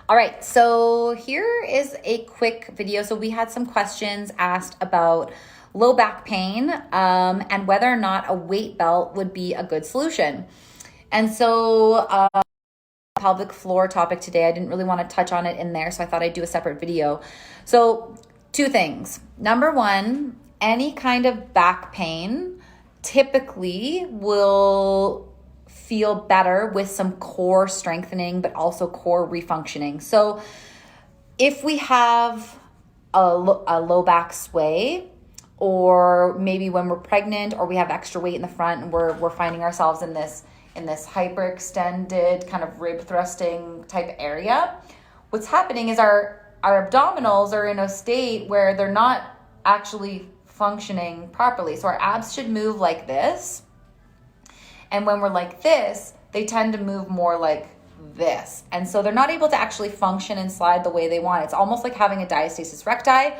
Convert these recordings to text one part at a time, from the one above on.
All right, so here is a quick video. So we had some questions asked about low back pain and whether or not a weight belt would be a good solution. And so pelvic floor topic today, I didn't really want to touch on it in there, so I thought I'd do a separate video. So two things. Number one, any kind of back pain typically will feel better with some core strengthening, but also core refunctioning. So if we have a low back sway, or maybe when we're pregnant or we have extra weight in the front and we're finding ourselves in this hyperextended kind of rib thrusting type area, what's happening is our abdominals are in a state where they're not actually functioning properly. So our abs should move like this. And when we're like this, they tend to move more like this. And so they're not able to actually function and slide the way they want. It's almost like having a diastasis recti,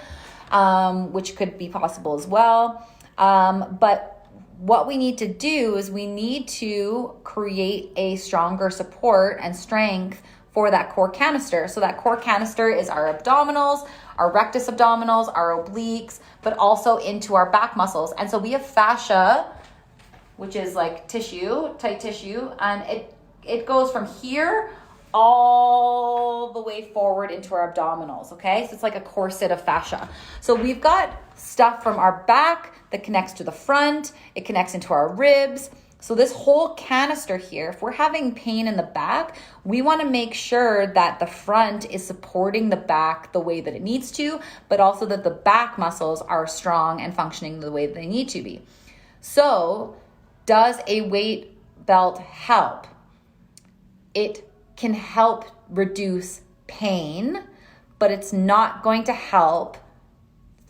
which could be possible as well. But what we need to do is we need to create a stronger support and strength for that core canister. So that core canister is our abdominals, our rectus abdominals, our obliques, but also into our back muscles. And so we have fascia, which is like tissue, tight tissue, and it goes from here all the way forward into our abdominals, okay? So it's like a corset of fascia. So we've got stuff from our back that connects to the front, it connects into our ribs. So this whole canister here, if we're having pain in the back, we want to make sure that the front is supporting the back the way that it needs to, but also that the back muscles are strong and functioning the way that they need to be. So does a weight belt help? It can help reduce pain, but it's not going to help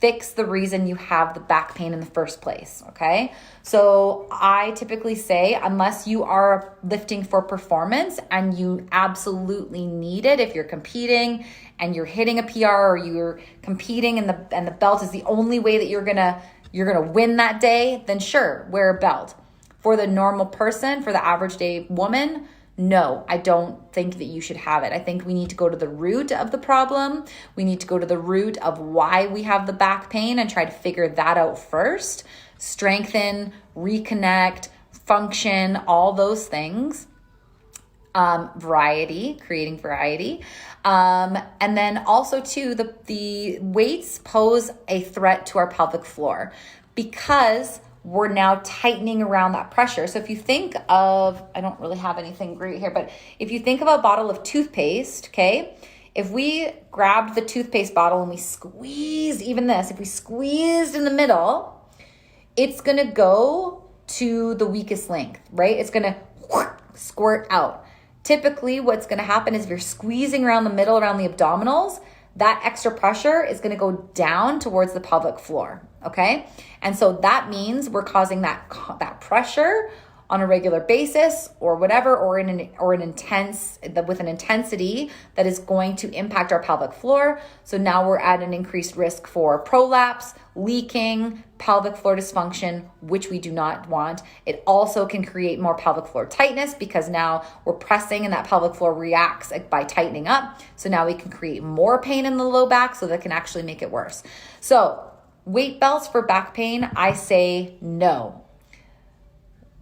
fix the reason you have the back pain in the first place, okay? So I typically say, unless you are lifting for performance and you absolutely need it, if you're competing and you're hitting a PR or you're competing and the belt is the only way that you're gonna win that day, then sure, wear a belt. For the normal person, for the average day woman, no, I don't think that you should have it. I think we need to go to the root of the problem. We need to go to the root of why we have the back pain and try to figure that out first. Strengthen, reconnect, function, all those things. Variety, creating variety. And then also too, the weights pose a threat to our pelvic floor because we're now tightening around that pressure. So if you think of, I don't really have anything great here, but if you think of a bottle of toothpaste, okay? If we grabbed the toothpaste bottle and we squeezed even this, if we squeezed in the middle, it's gonna go to the weakest length, right? It's gonna squirt out. Typically what's gonna happen is if you're squeezing around the middle, around the abdominals, that extra pressure is gonna go down towards the pelvic floor, okay? And so that means we're causing that pressure on a regular basis or whatever, or with an intensity that is going to impact our pelvic floor. So now we're at an increased risk for prolapse, leaking, pelvic floor dysfunction, which we do not want. It also can create more pelvic floor tightness because now we're pressing and that pelvic floor reacts by tightening up. So now we can create more pain in the low back, so that can actually make it worse. So weight belts for back pain, I say no.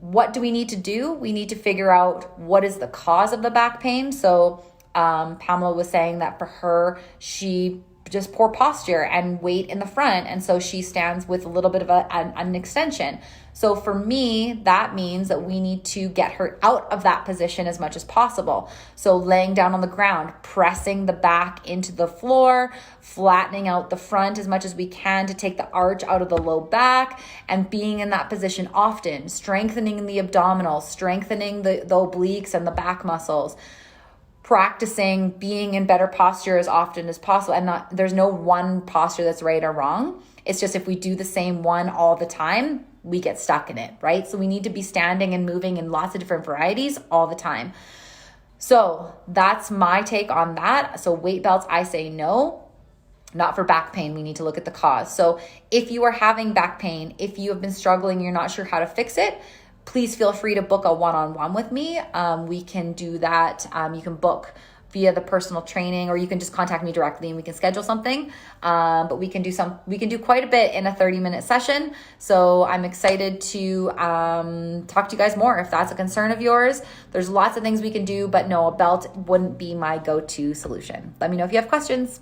What do we need to do? We need to figure out what is the cause of the back pain. So Pamela was saying that for her, she just poor posture and weight in the front. And so she stands with a little bit of an extension. So for me, that means that we need to get her out of that position as much as possible. So laying down on the ground, pressing the back into the floor, flattening out the front as much as we can to take the arch out of the low back, and being in that position often, strengthening the abdominals, strengthening the obliques and the back muscles, practicing being in better posture as often as possible. And there's no one posture that's right or wrong. It's just if we do the same one all the time, we get stuck in it, right? So we need to be standing and moving in lots of different varieties all the time. So that's my take on that. So weight belts, I say no. Not for back pain. We need to look at the cause. So if you are having back pain, if you have been struggling, you're not sure how to fix it, please feel free to book a one-on-one with me. We can do that. You can book via the personal training, or you can just contact me directly and we can schedule something. But we can do quite a bit in a 30-minute session. So I'm excited to talk to you guys more if that's a concern of yours. There's lots of things we can do, but no, a belt wouldn't be my go-to solution. Let me know if you have questions.